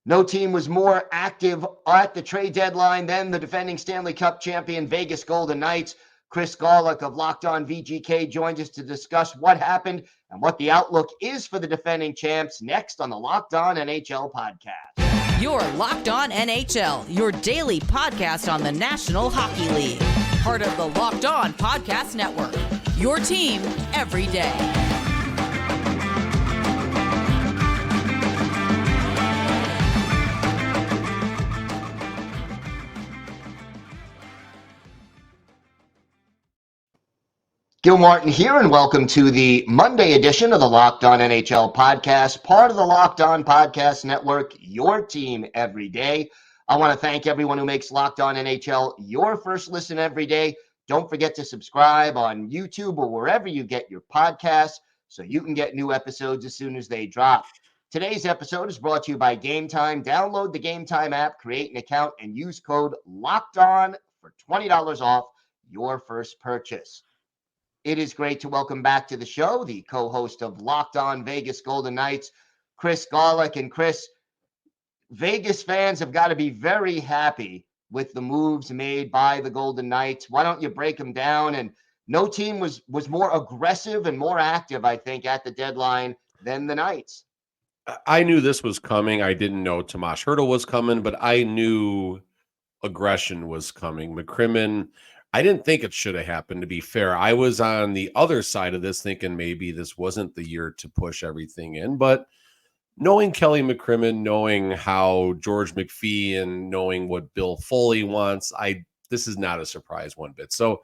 No team was more active at the trade deadline than the defending Stanley Cup champion Vegas Golden Knights. Chris Gawlik of Locked On VGK joined us to discuss what happened and what the outlook is for the defending champs next on the Locked On NHL podcast. You're Locked On NHL, your daily podcast on the National Hockey League. Part of the Locked On Podcast Network, your team every day. Gil Martin here, and welcome to the Monday edition of the Locked On NHL podcast, part of the Locked On Podcast Network, your team every day. I want to thank everyone who makes Locked On NHL your first listen every day. Don't forget to subscribe on YouTube or wherever you get your podcasts so you can get new episodes as soon as they drop. Today's episode is brought to you by Gametime. Download the Gametime app, create an account, and use code LOCKEDON for $20 off your first purchase. It is great to welcome back to the show the co-host of Locked On Vegas Golden Knights, Chris Gawlik. And Chris, Vegas fans have got to be very happy with the moves made by the Golden Knights. Why don't you break them down? And no team was more aggressive and more active, I think, at the deadline than the Knights. I knew this was coming. I didn't know Tomas Hertl was coming, but I knew aggression was coming. McCrimmon, I didn't think it should have happened, to be fair. I was on the other side of this thinking maybe this wasn't the year to push everything in. But knowing Kelly McCrimmon, knowing how George McPhee, and knowing what Bill Foley wants, this is not a surprise one bit. So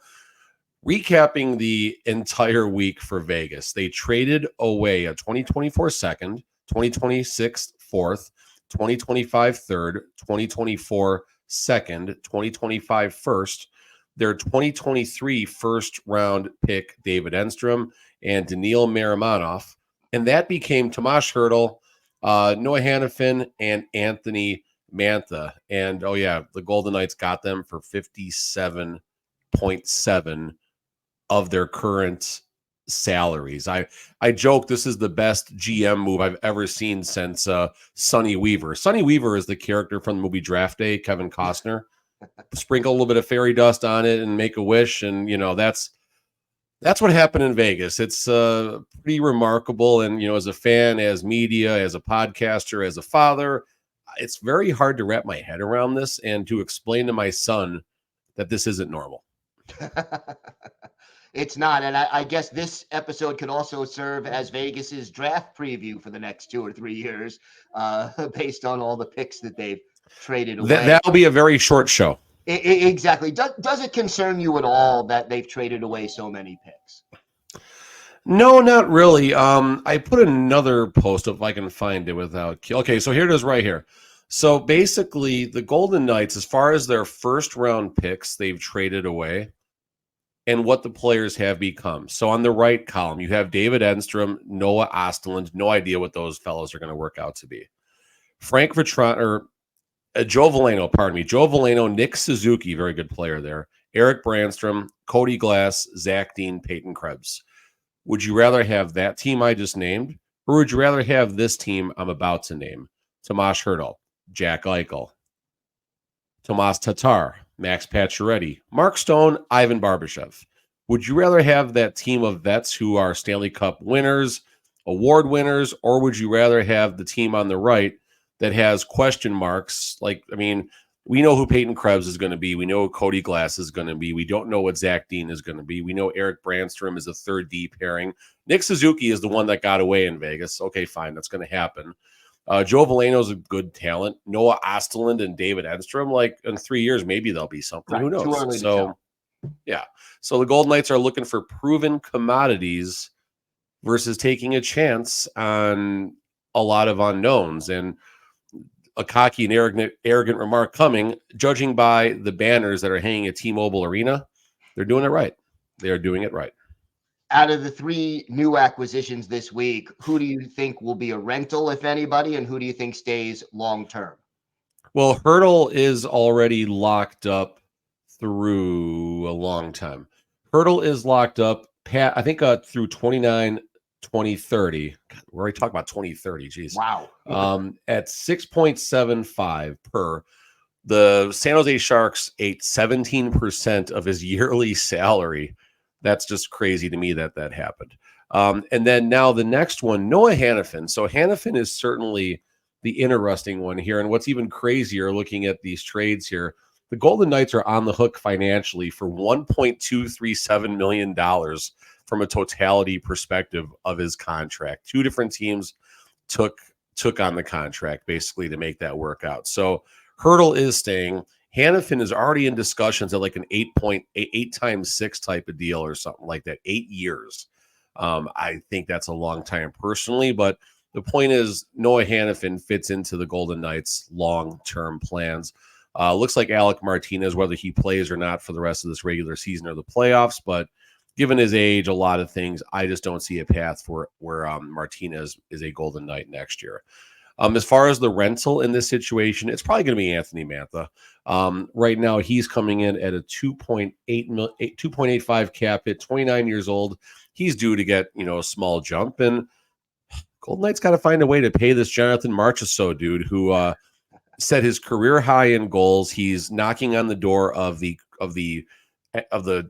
recapping the entire week for Vegas, they traded away a 2024 second, 2026 fourth, 2025 third, 2024 second, 2025 first, their 2023 first-round pick, David Enstrom, and Daniil Marimanov. And that became Tomas Hertl, Noah Hanifin, and Anthony Mantha. And, oh, yeah, the Golden Knights got them for 57.7 of their current salaries. I joke this is the best GM move I've ever seen since Sonny Weaver. Sonny Weaver is the character from the movie Draft Day, Kevin Costner. Sprinkle a little bit of fairy dust on it and make a wish, and that's what happened in Vegas. It's pretty remarkable, and as a fan, as media, as a podcaster, as a father, it's very hard to wrap my head around this and to explain to my son that this isn't normal. It's not, and I guess this episode could also serve as Vegas's draft preview for the next 2 or 3 years, based on all the picks that they've traded away. That'll be a very short show. Exactly. Does it concern you at all that they've traded away so many picks? No, not really. I put another post if I can find it without. Okay, so here it is right here. So basically, the Golden Knights, as far as their first round picks, they've traded away, and what the players have become. So on the right column, you have David Enstrom, Noah Ostlund. No idea what those fellows are going to work out to be. Frank Vitron, or Joe Veleno, Nick Suzuki, very good player there, Eric Brandstrom, Cody Glass, Zach Dean, Peyton Krebs. Would you rather have that team I just named, or would you rather have this team I'm about to name? Tomas Hertl, Jack Eichel, Tomas Tatar, Max Pacioretty, Mark Stone, Ivan Barbashev. Would you rather have that team of vets who are Stanley Cup winners, award winners, or would you rather have the team on the right that has question marks? We know who Peyton Krebs is going to be. We know who Cody Glass is going to be. We don't know what Zach Dean is going to be. We know Eric Brandstrom is a third D pairing. Nick Suzuki is the one that got away in Vegas. Okay, fine. That's going to happen. Joe Veleno is a good talent. Noah Ostlund and David Enstrom, in 3 years, maybe they'll be something. Right. Who knows? So, yeah. So the Golden Knights are looking for proven commodities versus taking a chance on a lot of unknowns. And a cocky and arrogant remark coming, judging by the banners that are hanging at T-Mobile Arena, they're doing it right. They are doing it right. Out of the 3 new acquisitions this week, who do you think will be a rental, if anybody, and who do you think stays long-term? Well, Hertl is already locked up through a long time. Hertl is locked up, I think, through 29, 2030. God, we're already talking about 2030. Geez. Wow. At 6.75 per. The San Jose Sharks ate 17% of his yearly salary. That's just crazy to me that happened. And then now the next one, Noah Hanifin. So Hanifin is certainly the interesting one here. And what's even crazier looking at these trades here, the Golden Knights are on the hook financially for $1.237 million from a totality perspective of his contract. Two different teams took on the contract basically to make that work out. So Hertl is staying. Hanifin is already in discussions at like an 8 times 6 type of deal or something like that. 8 years. I think that's a long time personally, but the point is Noah Hanifin fits into the Golden Knights' long-term plans. Looks like Alec Martinez, whether he plays or not for the rest of this regular season or the playoffs, but given his age, a lot of things, I just don't see a path for where Martinez is a Golden Knight next year. As far as the rental in this situation, it's probably going to be Anthony Mantha. Right now, he's coming in at a 2.85 cap hit, 29 years old. He's due to get, a small jump, and Golden Knights got to find a way to pay this Jonathan Marchessault dude who set his career high in goals. He's knocking on the door of the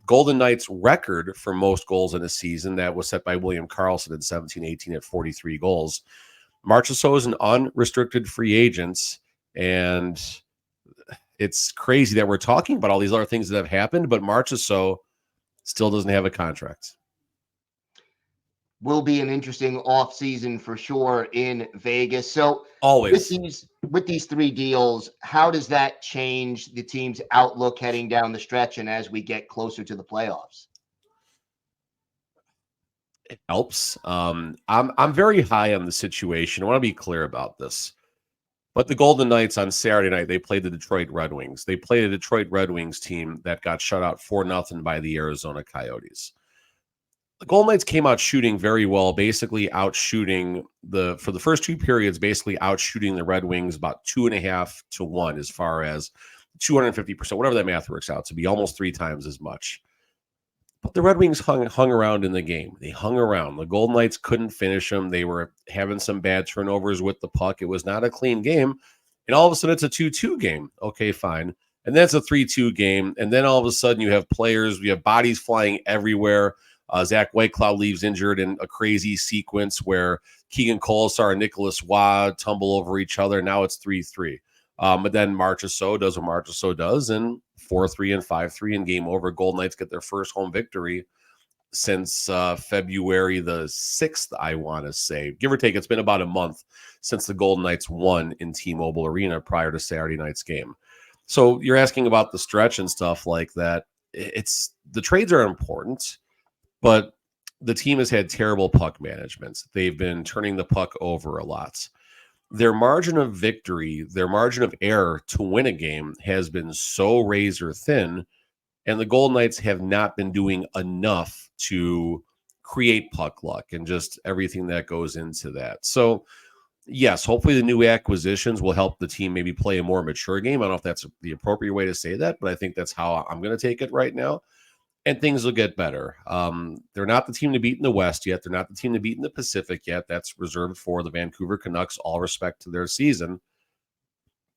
Golden Knights record for most goals in a season that was set by William Karlsson in 17-18 at 43 goals. Marchessault is an unrestricted free agent, and it's crazy that we're talking about all these other things that have happened, but Marchessault still doesn't have a contract. Will be an interesting offseason for sure in Vegas. So always with these 3 deals, how does that change the team's outlook heading down the stretch and as we get closer to the playoffs? It helps. I'm very high on the situation. I want to be clear about this. But the Golden Knights on Saturday night, they played the Detroit Red Wings. They played a Detroit Red Wings team that got shut out 4-0 by the Arizona Coyotes. The Golden Knights came out shooting very well, basically outshooting for the first 2 periods, basically outshooting the Red Wings about 2.5 to 1 as far as 250%, whatever that math works out to be, almost 3 times as much. But the Red Wings hung around in the game. They hung around. The Golden Knights couldn't finish them. They were having some bad turnovers with the puck. It was not a clean game. And all of a sudden, it's a 2-2 game. Okay, fine. And then it's a 3-2 game. And then all of a sudden, you have bodies flying everywhere. Zach Whitecloud leaves injured in a crazy sequence where Keegan Kolesar and Nicholas Waugh tumble over each other. Now it's 3-3. But then Marchessault does what Marchessault does, and 4-3 and 5-3 and game over. Golden Knights get their first home victory since February the 6th, I want to say. Give or take, it's been about a month since the Golden Knights won in T-Mobile Arena prior to Saturday night's game. So you're asking about the stretch and stuff like that. The trades are important, but the team has had terrible puck management. They've been turning the puck over a lot. Their margin of victory, their margin of error to win a game has been so razor thin, and the Golden Knights have not been doing enough to create puck luck and just everything that goes into that. So, yes, hopefully the new acquisitions will help the team maybe play a more mature game. I don't know if that's the appropriate way to say that, but I think that's how I'm going to take it right now. And things will get better. They're not the team to beat in the West yet. They're not the team to beat in the Pacific yet. That's reserved for the Vancouver Canucks, all respect to their season.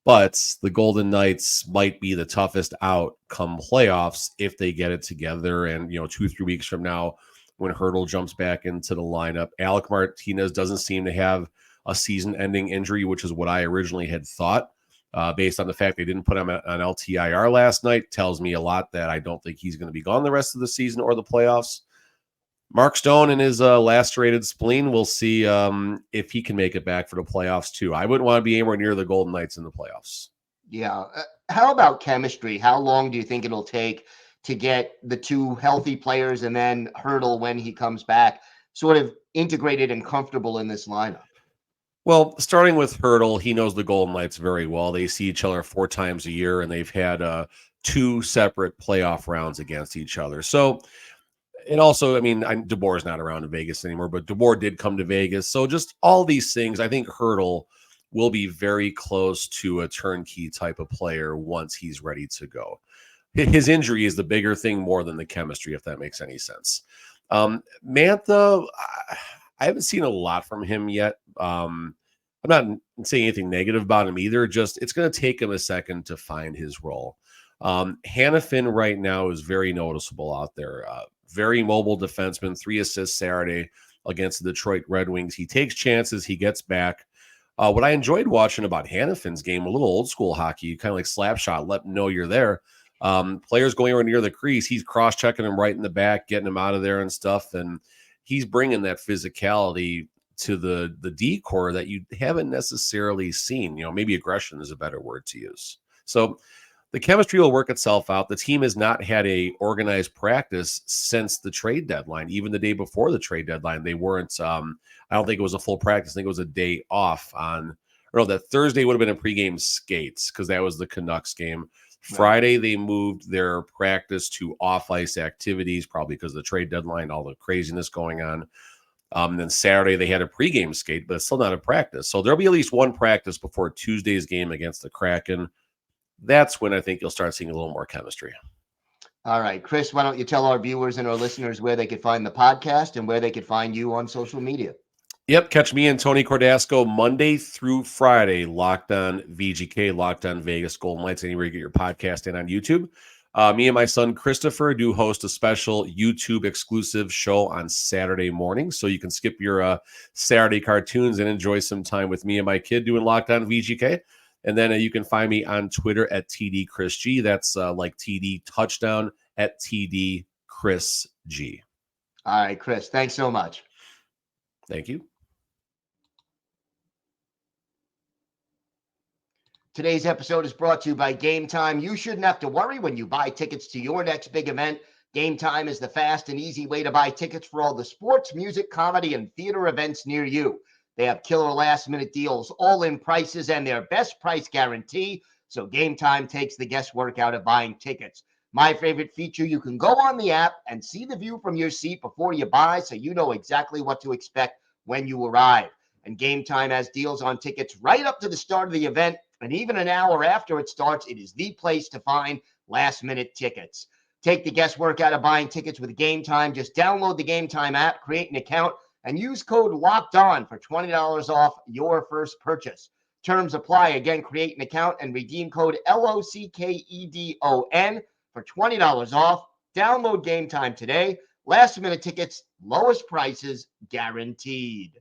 But the Golden Knights might be the toughest out come playoffs if they get it together. And, 2-3 weeks from now, when Hertl jumps back into the lineup, Alec Martinez doesn't seem to have a season-ending injury, which is what I originally had thought. Based on the fact they didn't put him on LTIR last night, tells me a lot that I don't think he's going to be gone the rest of the season or the playoffs. Mark Stone and his lacerated spleen, we'll see if he can make it back for the playoffs too. I wouldn't want to be anywhere near the Golden Knights in the playoffs. Yeah. How about chemistry? How long do you think it'll take to get the 2 healthy players and then Hertl, when he comes back, sort of integrated and comfortable in this lineup? Well, starting with Hertl, he knows the Golden Knights very well. They see each other 4 times a year, and they've had 2 separate playoff rounds against each other. So, and also, DeBoer's not around in Vegas anymore, but DeBoer did come to Vegas. So just all these things, I think Hertl will be very close to a turnkey type of player once he's ready to go. His injury is the bigger thing more than the chemistry, if that makes any sense. Mantha, I haven't seen a lot from him yet. I'm not saying anything negative about him either. Just it's going to take him a second to find his role. Hanifin right now is very noticeable out there. Very mobile defenseman, 3 assists Saturday against the Detroit Red Wings. He takes chances. He gets back. What I enjoyed watching about Hanifin's game, a little old school hockey, kind of like slap shot, let them know you're there. Players going over near the crease, he's cross-checking them right in the back, getting them out of there and stuff. And he's bringing that physicality to the D-core that you haven't necessarily seen. Maybe aggression is a better word to use. So the chemistry will work itself out. The team has not had a organized practice since the trade deadline. Even the day before the trade deadline, they weren't. I don't think it was a full practice. I think it was a day off that Thursday would have been a pregame skates because that was the Canucks game. Right. Friday, they moved their practice to off-ice activities, probably because of the trade deadline, all the craziness going on. Then Saturday, they had a pregame skate, but it's still not a practice. So there'll be at least one practice before Tuesday's game against the Kraken. That's when I think you'll start seeing a little more chemistry. All right, Chris, why don't you tell our viewers and our listeners where they could find the podcast and where they could find you on social media? Yep, catch me and Tony Cordasco Monday through Friday, Locked On VGK, Locked On Vegas, Golden Knights, anywhere you get your podcast in on YouTube. Me and my son Christopher do host a special YouTube exclusive show on Saturday morning, so you can skip your Saturday cartoons and enjoy some time with me and my kid doing Locked On VGK. And then you can find me on Twitter at TDChrisG. That's like TD touchdown at TD Chris G. All right, Chris, thanks so much. Thank you. Today's episode is brought to you by Gametime. You shouldn't have to worry when you buy tickets to your next big event. Gametime is the fast and easy way to buy tickets for all the sports, music, comedy, and theater events near you. They have killer last-minute deals, all-in prices, and their best price guarantee, so Gametime takes the guesswork out of buying tickets. My favorite feature, you can go on the app and see the view from your seat before you buy, so you know exactly what to expect when you arrive. And Gametime has deals on tickets right up to the start of the event, and even an hour after it starts, it is the place to find last-minute tickets. Take the guesswork out of buying tickets with Gametime. Just download the Gametime app, create an account, and use code LOCKEDON for $20 off your first purchase. Terms apply. Again, create an account and redeem code LOCKEDON for $20 off. Download Gametime today. Last-minute tickets, lowest prices guaranteed.